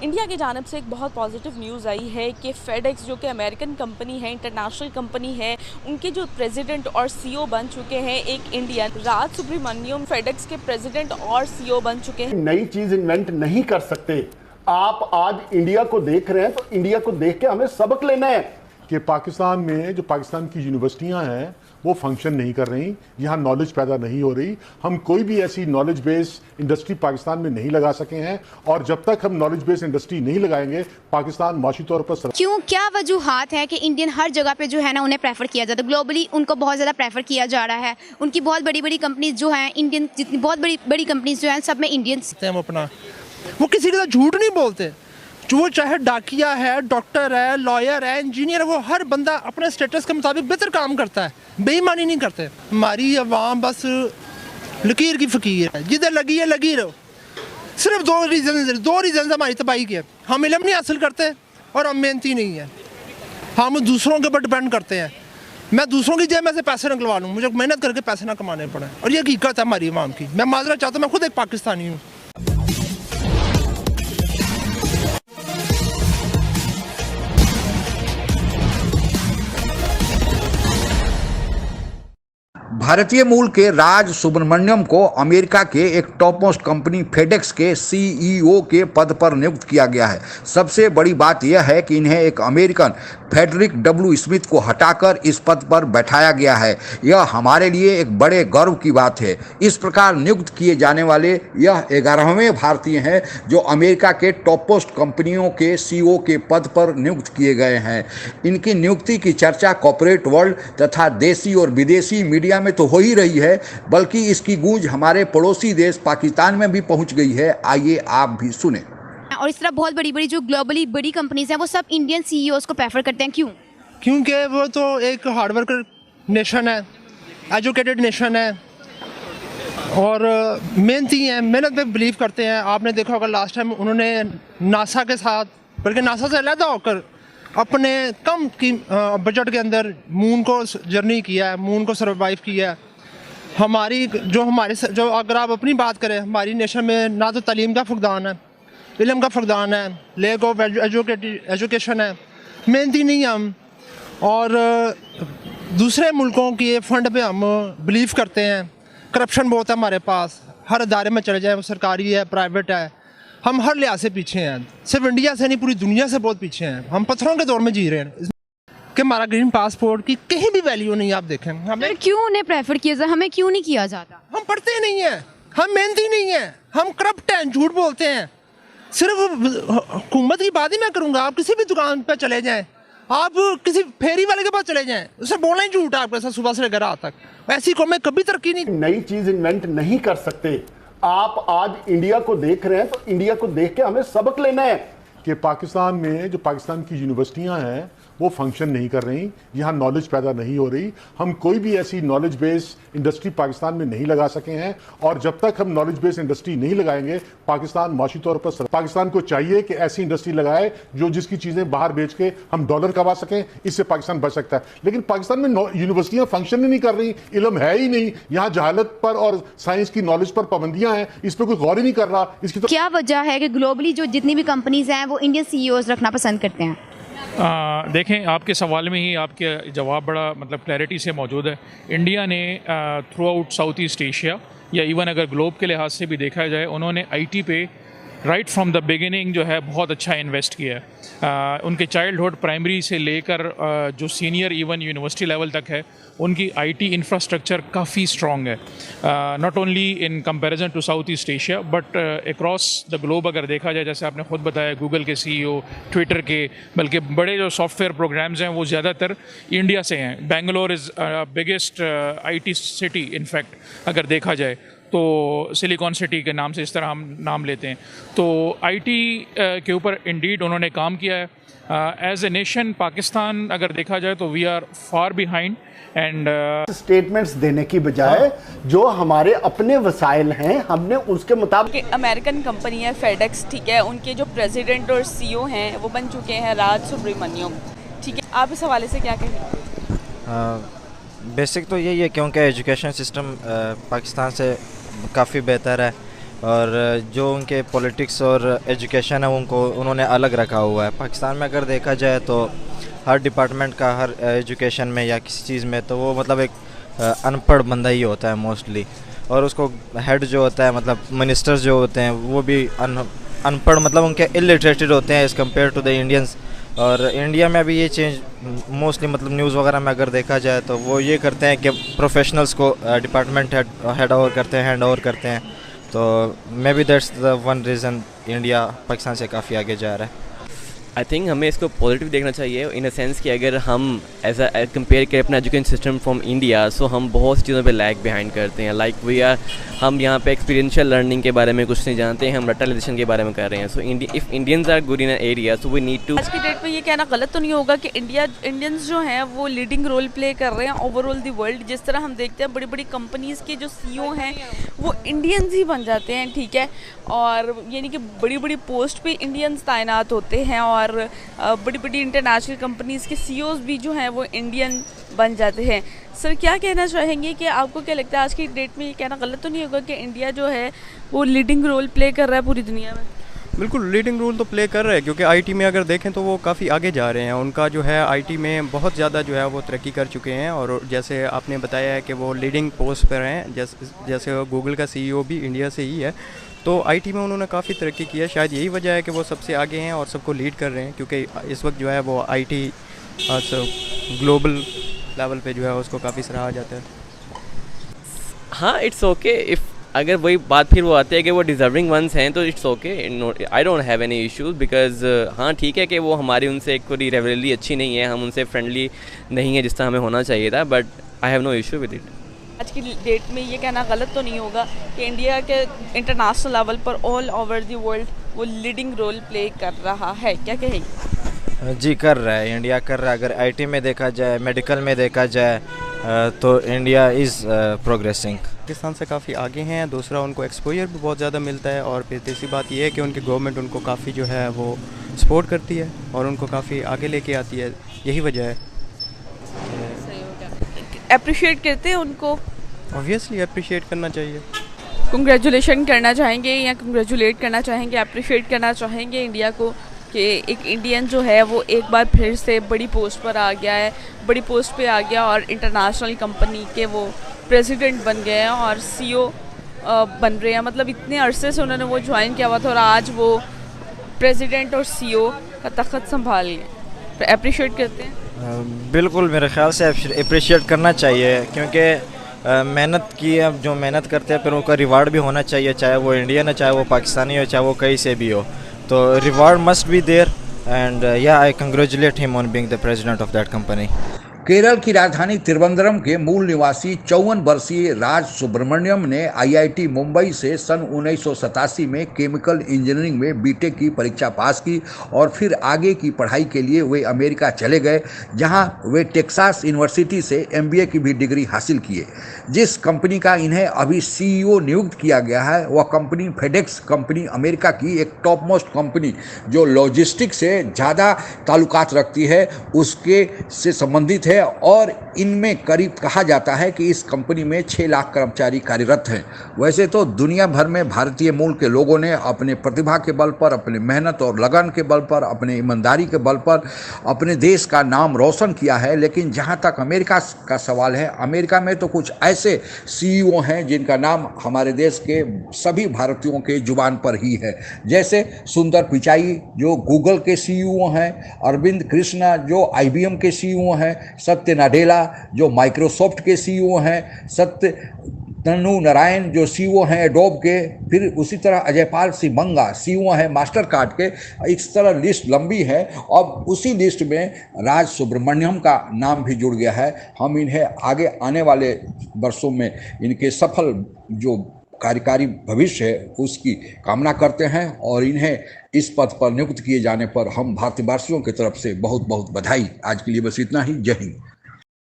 India की जानिब से एक बहुत पॉजिटिव न्यूज़ आई है कि फेडेक्स जो कि अमेरिकन कंपनी है, इंटरनेशनल कंपनी है, उनके जो प्रेसिडेंट और सीईओ बन चुके हैं एक इंडियन, राज सुब्रमण्यम फेडेक्स के प्रेसिडेंट और सीईओ बन चुके हैं। नई चीज इन्वेंट नहीं कर सकते। आप आज इंडिया को देख रहे हैं तो इंडिया को देख के हमें सबक लेना है कि पाकिस्तान में जो पाकिस्तान की यूनिवर्सिटियां हैं वो फंक्शन नहीं कर रही, यहाँ नॉलेज पैदा नहीं हो रही। हम कोई भी ऐसी नॉलेज बेस्ड इंडस्ट्री पाकिस्तान में नहीं लगा सके हैं और जब तक हम नॉलेज बेस्ड इंडस्ट्री नहीं लगाएंगे पाकिस्तान माशी तौर पर क्यों, क्या वजूहात है कि इंडियन हर जगह पे जो है ना उन्हें प्रेफर किया जाता है, ग्लोबली उनको बहुत ज़्यादा प्रेफर किया जा रहा है। उनकी बहुत बड़ी बड़ी कंपनीज जो हैं, इंडियन जितनी बहुत बड़ी बड़ी कंपनीज जो हैं सब में इंडियंस अपना वो किसी के साथ झूठ नहीं बोलते। जो चाहे डाकिया है, डॉक्टर है, लॉयर है, इंजीनियर है, वो हर बंदा अपने स्टेटस के मुताबिक बेहतर काम करता है, बेईमानी नहीं करते। हमारी अवाम बस लकीर की फ़कीर है, जिधर लगी है लगी रहो। सिर्फ दो रीज़न हमारी तबाही की है। हम इल्म नहीं हासिल करते और हम मेहनती नहीं है। हम दूसरों के ऊपर डिपेंड करते हैं। मैं दूसरों की जेब में से पैसे निकलवा लूँ, मुझे मेहनत करके पैसे ना कमाने पड़े, और ये हकीकत है हमारी अवाम की। मैं माजरा चाहता हूँ, मैं खुद एक पाकिस्तानी हूँ। भारतीय मूल के राज सुब्रमण्यम को अमेरिका के एक टॉप मोस्ट कंपनी फेडेक्स के सीईओ के पद पर नियुक्त किया गया है। सबसे बड़ी बात यह है कि इन्हें एक अमेरिकन फ्रेडरिक डब्ल्यू स्मिथ को हटाकर इस पद पर बैठाया गया है। यह हमारे लिए एक बड़े गर्व की बात है। इस प्रकार नियुक्त किए जाने वाले यह 11वें भारतीय हैं जो अमेरिका के टॉप मोस्ट कंपनियों के सीईओ के पद पर नियुक्त किए गए हैं। इनकी नियुक्ति की चर्चा कॉर्पोरेट वर्ल्ड तथा देसी और विदेशी मीडिया में तो हो ही रही है, बल्कि इसकी गूंज हमारे पड़ोसी देश पाकिस्तान में भी पहुंच गई है। आइए आप भी सुने। और इस तरह बहुत बड़ी बड़ी जो ग्लोबली बड़ी कंपनीज हैं वो सब इंडियन सीईओज को प्रेफर करते हैं। क्यों? क्योंकि वो तो एक हार्डवर्कर नेशन है, एजुकेटेड नेशन है और मेहनती हैं, मेहनत में बिलीव करते हैं। आपने देखा होगा लास्ट टाइम उन्होंने नासा के साथ, बल्कि नासा से अलग होकर अपने कम की बजट के अंदर मून को जर्नी किया है, मून को सर्वाइव किया है। हमारी जो अगर आप अपनी बात करें, हमारी नेशन में ना तो तालीम का फुकदान है, इल्म का फुकदान है, लैक ऑफ एजुकेशन है, मेहनती नहीं हम, और दूसरे मुल्कों के फंड पे हम बिलीव करते हैं। करप्शन बहुत है हमारे पास, हर अदारे में चले जाए, वो सरकारी है, प्राइवेट है, हम हर लिहाज से पीछे हैं। सिर्फ इंडिया से नहीं, पूरी दुनिया से बहुत पीछे हैं। हम पत्थरों के दौर में जी रहे हैं कि हमारा ग्रीन पासपोर्ट की कहीं भी वैल्यू नहीं। आप देखें हमें क्यों उन्हें प्रेफर किया जाता, हमें क्यों नहीं किया जाता? हम पढ़ते नहीं हैं, हम मेहनती नहीं हैं, हम करप्ट हैं, झूठ बोलते हैं। सिर्फ हुकूमत की बात ही मैं करूँगा, आप किसी भी दुकान पर चले जाएँ, आप किसी फेरी वाले के पास चले जाएँ, उसे बोलना ही झूठ है आपके साथ सुबह से लेकर रात तक। ऐसी कौमें कभी तरक्की नहीं। नई चीज इन्वेंट नहीं कर सकते। आप आज इंडिया को देख रहे हैं तो इंडिया को देख के हमें सबक लेना है कि पाकिस्तान में जो पाकिस्तान की यूनिवर्सिटियां हैं वो फंक्शन नहीं कर रही, यहाँ नॉलेज पैदा नहीं हो रही। हम कोई भी ऐसी नॉलेज बेस्ड इंडस्ट्री पाकिस्तान में नहीं लगा सके हैं और जब तक हम नॉलेज बेस्ड इंडस्ट्री नहीं लगाएंगे पाकिस्तान माशी तौर पर पाकिस्तान को चाहिए कि ऐसी इंडस्ट्री लगाए जो जिसकी चीज़ें बाहर बेच के हम डॉलर कमा सकें, इससे पाकिस्तान बच सकता है। लेकिन पाकिस्तान में यूनिवर्सिटियां फंक्शन ही नहीं कर रही, इल्म है ही नहीं, यहाँ जहालत पर और साइंस की नॉलेज पर पाबंदियां हैं, इस पर कोई गौर ही नहीं कर रहा। इसकी तो क्या वजह है कि ग्लोबली जो जितनी भी कंपनीज हैं वो इंडियन सीईओज रखना पसंद करते हैं? देखें, आपके सवाल में ही आपके जवाब बड़ा मतलब क्लैरिटी से मौजूद है। इंडिया ने through out south East Asia या इवन अगर ग्लोब के लिहाज से भी देखा जाए, उन्होंने आईटी पे राइट फ्रॉम द बिगिनिंग जो है बहुत अच्छा इन्वेस्ट किया है। उनके चाइल्डहुड प्राइमरी से लेकर जो सीनियर इवन यूनिवर्सिटी लेवल तक है, उनकी आईटी इंफ्रास्ट्रक्चर काफ़ी स्ट्रॉन्ग है। Not only in comparison to South East Asia but across the globe अगर देखा जाए, जैसे आपने खुद बताया गूगल के सीईओ, ट्विटर के, बल्कि बड़े जो सॉफ्टवेयर प्रोग्राम्स हैं वो ज़्यादातर इंडिया से हैं। Bangalore is biggest IT city in fact अगर देखा जाए तो, सिलिकॉन सिटी के नाम से इस तरह हम नाम लेते हैं। तो आईटी के ऊपर इंडीड उन्होंने काम किया है। एज ए नेशन पाकिस्तान अगर देखा जाए तो we are far behind and statements देने की बजाय जो हमारे अपने वसाइल हैं हमने उसके मुताबिक। अमेरिकन कंपनी है फेडेक्स, ठीक है, उनके जो प्रेसिडेंट और सीईओ हैं वो बन चुके हैं राज सुब्रमण्यम, ठीक है। आप इस हवाले से क्या कहेंगे? बेसिक तो यही है क्योंकि एजुकेशन सिस्टम पाकिस्तान से काफ़ी बेहतर है। और जो उनके पॉलिटिक्स और एजुकेशन है उनको उन्होंने अलग रखा हुआ है। पाकिस्तान में अगर देखा जाए तो हर डिपार्टमेंट का हर एजुकेशन में या किसी चीज़ में तो वो मतलब एक अनपढ़ बंदा ही होता है मोस्टली, और उसको हेड जो होता है मतलब मिनिस्टर्स जो होते हैं वो भी अनपढ़ मतलब उनके इलिटरेटेड होते हैं as compare to the Indians. और इंडिया में अभी ये चेंज मोस्टली मतलब न्यूज़ वगैरह में अगर देखा जाए तो वो ये करते हैं कि प्रोफेशनल्स को डिपार्टमेंट हेड ओवर करते हैं, हैंड ओवर करते हैं। तो may be that's the one reason India Pakistan से काफ़ी आगे जा रहा है। आई थिंक हमें इसको पॉजिटिव देखना चाहिए इन अ सेंस कि अगर हम एज कंपेयर करें अपना एजुकेशन सिस्टम फ्रॉम इंडिया, सो हम बहुत सी चीज़ों पे लैग बिहाइंड करते हैं। लाइक वी आर हम यहाँ पे एक्सपीरियंशियल लर्निंग के बारे में कुछ नहीं जानते हैं, हम रटलाइजेशन के बारे में कर रहे हैं। So if Indians are good in area so we need to. आज की डेट में ये कहना गलत तो नहीं होगा कि इंडियंस जो हैं वो लीडिंग रोल प्ले कर रहे हैं ओवरऑल द वर्ल्ड। जिस तरह हम देखते हैं बड़ी बड़ी कंपनीज़ के जो CEO हैं वो इंडियंस ही बन जाते हैं, ठीक है, और यानी कि बड़ी बड़ी पोस्ट पे इंडियंस तैनात होते हैं, और बड़ी बड़ी इंटरनेशनल कंपनीज़ के CEOs भी जो हैं वो इंडियन बन जाते हैं। सर क्या कहना चाहेंगे कि आपको क्या लगता है आज की डेट में ये कहना गलत तो नहीं होगा कि इंडिया जो है वो लीडिंग रोल प्ले कर रहा है पूरी दुनिया में? बिल्कुल लीडिंग रोल तो प्ले कर रहे हैं, क्योंकि आईटी में अगर देखें तो वो काफ़ी आगे जा रहे हैं। उनका जो है आईटी में बहुत ज़्यादा जो है वो तरक्की कर चुके हैं, और जैसे आपने बताया है कि वो लीडिंग पोस्ट पर हैं, जैसे गूगल का CEO भी इंडिया से ही है। तो आईटी में उन्होंने काफ़ी तरक्की की है। शायद यही वजह है कि वो सबसे आगे हैं और सबको लीड कर रहे हैं, क्योंकि इस वक्त जो है वो आईटी ग्लोबल लेवल पे जो है उसको काफ़ी सराहा जाता है। हाँ, इट्स ओके इफ़ अगर वही बात फिर वो आती है कि वो डिज़र्विंग वंस हैं तो it's okay, I don't have any issues because हाँ ठीक है कि वो हमारी उनसे कोई रेवलरी अच्छी नहीं है, हम उनसे फ्रेंडली नहीं है जिस तरह हमें होना चाहिए था, but I have no issue with it. आज की डेट में ये कहना गलत तो नहीं होगा कि इंडिया के इंटरनेशनल लेवल पर ऑल ओवर द वर्ल्ड वो लीडिंग रोल प्ले कर रहा है, क्या कहेंगे? जी कर रहा है, इंडिया कर रहा है। अगर आईटी में देखा जाए, मेडिकल में देखा जाए तो इंडिया इज़ प्रोग्रेसिंग। पाकिस्तान से काफ़ी आगे हैं। दूसरा उनको एक्सपोजर भी बहुत ज़्यादा मिलता है, और फिर तीसरी बात यह है कि उनकी गवर्नमेंट उनको काफ़ी जो है वो सपोर्ट करती है और उनको काफ़ी आगे लेके आती है। यही वजह है। सही हो गया। अप्रिशिएट करते हैं उनको? ऑब्वियसली अप्रिशिएट करना चाहिए। कंग्रेचुलेशन करना चाहेंगे या कंग्रेचुलेट करना चाहेंगे, अप्रिशिएट करना चाहेंगे इंडिया को कि एक इंडियन जो है वो एक बार फिर से बड़ी पोस्ट पर आ गया है, बड़ी पोस्ट पे आ गया और इंटरनेशनल कंपनी के वो प्रेसिडेंट बन गए हैं और CEO बन रहे हैं। मतलब इतने अरसे से उन्होंने वो ज्वाइन किया हुआ था और आज वो प्रेसिडेंट और CEO का तख्त संभाल लिए। अप्रिशिएट करते हैं? बिल्कुल, मेरे ख्याल से अप्रिशिएट करना चाहिए, क्योंकि मेहनत की, अब जो मेहनत करते हैं फिर उनका रिवार्ड भी होना चाहिए, चाहे वो इंडियन है, चाहे वो पाकिस्तानी हो, चाहे वो कहीं से भी हो। तो reward must be there, and I congratulate him on being the president of that company. Kerala की राजधानी तिरुवनंतपुरम के मूल निवासी 54 वर्षीय राज सुब्रमण्यम ने IIT मुंबई से सन 1987 में केमिकल इंजीनियरिंग में बीटेक की परीक्षा पास की और फिर आगे की पढ़ाई के लिए वे अमेरिका चले गए, जहां वे टेक्सास यूनिवर्सिटी से MBA की भी डिग्री हासिल किए। जिस कंपनी का इन्हें अभी CEO नियुक्त किया गया है वह कंपनी फेडेक्स कंपनी अमेरिका की एक टॉप मोस्ट कंपनी जो लॉजिस्टिक से ज़्यादा ताल्लुकात रखती है उसके से संबंधित है, और इनमें करीब कहा जाता है कि इस कंपनी में 6 लाख कर्मचारी कार्यरत हैं। वैसे तो दुनिया भर में भारतीय मूल के लोगों ने अपने प्रतिभा के बल पर, अपने मेहनत और लगन के बल पर, अपने ईमानदारी के बल पर अपने देश का नाम रोशन किया है, लेकिन जहां तक अमेरिका का सवाल है, अमेरिका में तो कुछ ऐसे CEO हैं जिनका नाम हमारे देश के सभी भारतीयों के जुबान पर ही है, जैसे सुंदर पिचाई जो गूगल के CEO हैं, अरविंद कृष्णा जो IBM के CEO हैं, सत्य नाडेला जो माइक्रोसॉफ्ट के CEO हैं, सत्य तनु नारायण जो CEO हैं एडोब के, फिर उसी तरह अजयपाल सिंह मंगा CEO हैं मास्टर कार्ड के। इस तरह लिस्ट लंबी है। अब उसी लिस्ट में राज सुब्रमण्यम का नाम भी जुड़ गया है। हम इन्हें आगे आने वाले वर्षों में इनके सफल जो कार्यकारी भविष्य है उसकी कामना करते हैं, और इन्हें इस पद पर नियुक्त किए जाने पर हम भारतवासियों की तरफ से बहुत बहुत बधाई। आज के लिए बस इतना ही। जय हिंद।